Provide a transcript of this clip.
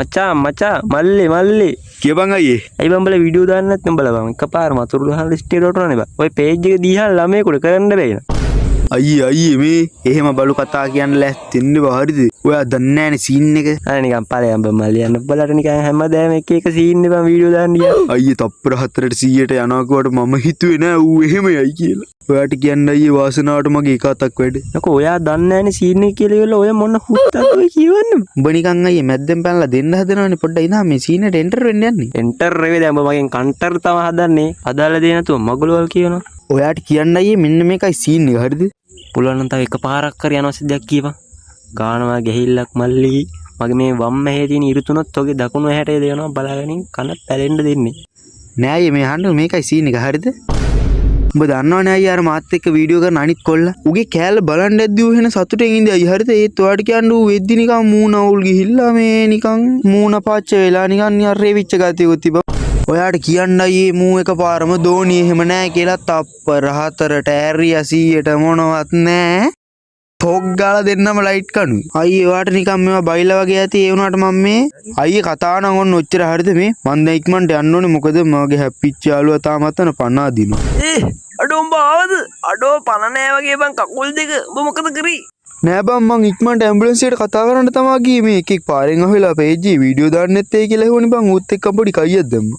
මචා මල්ලි කියපන් අයියේ. ඇයි බම්බල වීඩියෝ දාන්න නැත්නම් බලපන් එකපාරම අතුරු දහන ස්ටේට් උටන නේ බා. ඔය පේජ් එක දීහා ළමයෙකුට කරන්න බැහැ නේ. අයියේ මේ එහෙම බලු කතා කියන්න ලැස්තින්න බහරිද? ඔයා දන්නේ නැනේ සීන් එක. අනේ නිකන් ඵලයන් බම්මල් යන්න බලට නිකන් හැමදාම එක සීන් එක වීඩියෝ දාන්න ගියා. අයියේ තප්පර 4ට 100ට යනවා කිව්වට මම හිතුවේ නෑ ඌ එහෙමයි කියලා. ඔයාට කියන්න අයියේ වාසනාවට මගේ එක අතක් වැඩ. නකෝ ඔයා දන්නේ නැනේ සීන් එක කියලා ඉවරලා ඔය මොන හුත්තක්ද ඔය කියවන්නේ. උඹ නිකන් අයියේ මැද්දෙන් පැනලා දෙන්න හදනවනේ පොඩ්ඩක් ඉඳන් මේ සීන් එකට එන්ටර් වෙන්න යන්නේ. එන්ටර් වෙවේ දැන් උඹ මගෙන් කන්ටර් තමයි හදන්නේ. අදාළ දේ නැතුව මගුලවල් කියනවා. ඔයාට කියන්න අයියේ මෙන්න මේකයි සීන් එක හරිද? පුළුවන් නම් තව එකපාරක් කර යනවා සිද්ධියක් කියපන්. ගානවා ගැහිල්ලක් මල්ලි. මගේ මේ වම් මෙහෙ තියෙන ඉරුතුනොත් ඔගේ දකුණු ඇහැටේ දෙනවා බලාගෙන කන පැලෙන්න දෙන්නේ. නෑ අයියේ මේ අහන්න මේකයි සීන් එක හරිද? උඹ දන්නවනේ අයියා අර මාත් එක්ක වීඩියෝ කරන අනිත් කොල්ලා. උගේ කෑල්ල බලන් දැද්දි ඌ වෙන සතුටෙන් ඉඳි අයියා හරිද? ඒත් ඔයාට කියන්න ඌ වෙද්දි නිකන් මූණ අවුල් ගිහිල්ලා මේ නිකන් මූණ පාච්ච වෙලා නිකන් රෙවිච්ච ගතියකුත් තිබ්බා. ඔයාට කියන්න අයියේ මූ එකපාරම දෝණිය එහෙම නෑ කියලා තප්පර 4ට ඇරියා 100ට මොනවත් නෑ. ටොක් ගාලා දෙන්නම ලයිට් කනුයි. අයියේ ඔයාට නිකන් මේවා බයිලා වගේ ඇති ඒ වුණාට මම මේ අයියේ කතාව නම් ඔන්න ඔච්චර හරිද මේ? මන් දැන් ඉක්මනට යන්න ඕනේ මොකද මගේ හැප්පිච්ච යාළුවා තාමත් අතන පනා දිනවා. අඩෝ උඹ ආවද? අඩෝ පන නෑ වගේ බං කකුල් දෙක. උඹ මොකද කරේ? නෑ බං මං ඉක්මනට ඇම්බුලන්ස් එකට කතා කරන්න තමයි ගියේ මේ එකෙක් පාරෙන් අහුවෙලා පේජ් වීඩියෝ දාන්න නැත්තේ කියලා ඇහුවනේ බං ඌත් එක්ක පොඩි කයියක් දැම්මා.